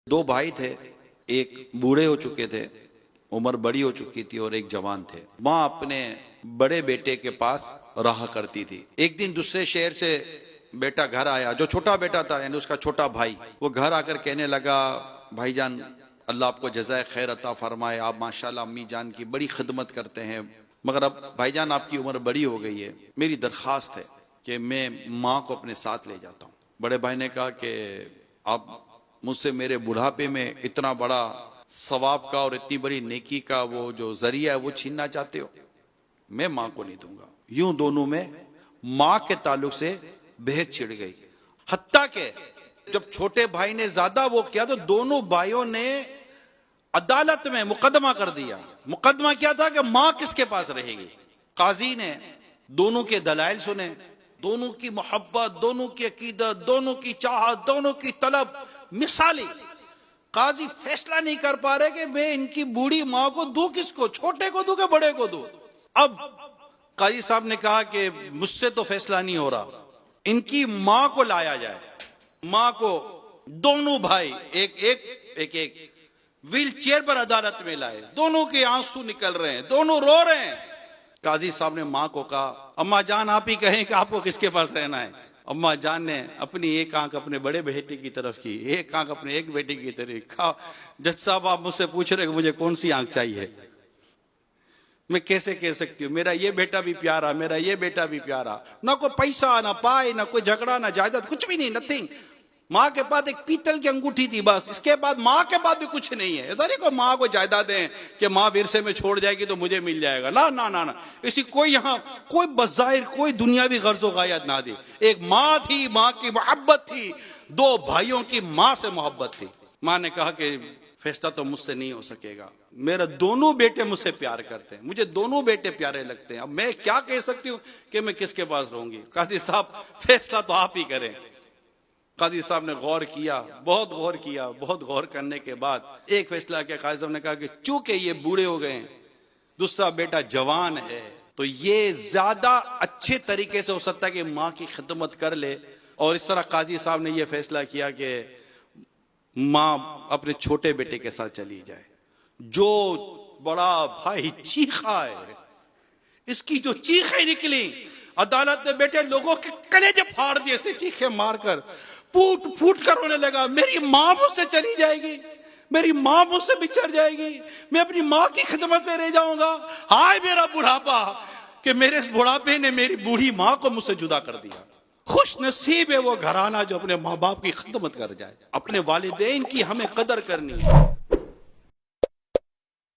دو بھائی تھے، ایک بوڑھے ہو چکے تھے، عمر بڑی ہو چکی تھی، اور ایک جوان تھے۔ ماں اپنے بڑے بیٹے کے پاس رہا کرتی تھی۔ ایک دن دوسرے شہر سے بیٹا گھر آیا، جو چھوٹا بیٹا تھا یعنی اس کا چھوٹا بھائی، وہ گھر آ کر کہنے لگا، بھائی جان اللہ آپ کو جزائے خیر عطا فرمائے، آپ ماشاءاللہ امی جان کی بڑی خدمت کرتے ہیں، مگر اب بھائی جان آپ کی عمر بڑی ہو گئی ہے، میری درخواست ہے کہ میں ماں کو اپنے ساتھ لے جاتا ہوں۔ بڑے بھائی نے کہا کہ آپ مجھ سے میرے بڑھاپے میں اتنا بڑا ثواب کا اور اتنی بڑی نیکی کا وہ جو ذریعہ ہے وہ چھیننا چاہتے ہو؟ میں ماں کو نہیں دوں گا۔ یوں دونوں میں ماں کے تعلق سے بحث چھڑ گئی، حتیٰ کہ جب چھوٹے بھائی نے زیادہ وہ کیا تو دونوں بھائیوں نے عدالت میں مقدمہ کر دیا۔ مقدمہ کیا تھا کہ ماں کس کے پاس رہے گی۔ قاضی نے دونوں کے دلائل سنے، دونوں کی محبت، دونوں کی عقیدت، دونوں کی چاہت، دونوں کی طلب مثالی۔ قاضی فیصلہ نہیں کر پا رہے کہ میں ان کی بوڑھی ماں کو دوں کس کو، چھوٹے کو دوں کہ بڑے کو دوں۔ اب قاضی صاحب نے کہا کہ مجھ سے تو فیصلہ نہیں ہو رہا، ان کی ماں کو لایا جائے۔ ماں کو دونوں بھائی ایک ویل چیئر پر عدالت میں لائے، دونوں کے آنسو نکل رہے ہیں، دونوں رو رہے ہیں۔ قاضی صاحب نے ماں کو کہا، اماں جان آپ ہی کہیں کہ آپ کو کس کے پاس رہنا ہے۔ اماں جان نے اپنی ایک آنکھ اپنے بڑے بیٹے کی طرف کی، ایک آنکھ اپنے ایک بیٹے کی طرف کہا، جج صاحب آپ مجھ سے پوچھ رہے کہ مجھے کون سی آنکھ چاہیے، میں کیسے کہہ سکتی ہوں، میرا یہ بیٹا بھی پیارا، میرا یہ بیٹا بھی پیارا، نہ کوئی پیسہ نہ پائے، نہ کوئی جھگڑا نہ جائیداد، کچھ بھی نہیں، نتھنگ۔ ماں کے پاس ایک پیتل کی انگوٹھی تھی بس، اس کے بعد ماں کے بعد بھی کچھ نہیں ہے۔ ایسا نہیں کہ ماں کو جائیدادیں کہ ماں ورثے میں چھوڑ جائے گی تو مجھے مل جائے گا، نہ نہ نہ، اسی کوئی یہاں کوئی بظاہر کوئی دنیاوی غرض و غایت نہ دی۔ ایک ماں تھی، ماں کی محبت تھی، دو بھائیوں کی ماں سے محبت تھی۔ ماں نے کہا کہ فیصلہ تو مجھ سے نہیں ہو سکے گا، میرے دونوں بیٹے مجھ سے پیار کرتے ہیں، مجھے دونوں بیٹے پیارے لگتے ہیں، اب میں کیا کہہ سکتی ہوں کہ میں کس کے پاس رہوں گی۔ قاضی صاحب فیصلہ تو آپ ہی کریں۔ قاضی صاحب نے غور کیا، بہت غور کیا، بہت غور کرنے کے بعد ایک فیصلہ کیا۔ قاضی صاحب نے کہا کہ چونکہ یہ بوڑھے ہو گئے ہیں، دوسرا بیٹا جوان ہے، تو یہ زیادہ اچھے طریقے سے ہو سکتا ہے کہ ماں کی خدمت کر لے، اور اس طرح قاضی صاحب نے یہ فیصلہ کیا کہ ماں اپنے چھوٹے بیٹے کے ساتھ چلی جائے۔ جو بڑا بھائی چیخا ہے، اس کی جو چیخیں نکلی، عدالت میں بیٹھے لوگوں کے کلیجے پھاڑ دیے، سے چیخیں مار کر پھوٹ پھوٹ کر رونے لگا، میری ماں مجھ سے چلی جائے گی، میری ماں مجھ سے بچھڑ جائے گی، میں اپنی ماں کی خدمت سے رہ جاؤں گا، ہائے میرا بڑھاپا کہ میرے اس بڑھاپے نے میری بوڑھی ماں کو مجھ سے جدا کر دیا۔ خوش نصیب ہے وہ گھرانہ جو اپنے ماں باپ کی خدمت کر جائے۔ اپنے والدین کی ہمیں قدر کرنی ہے۔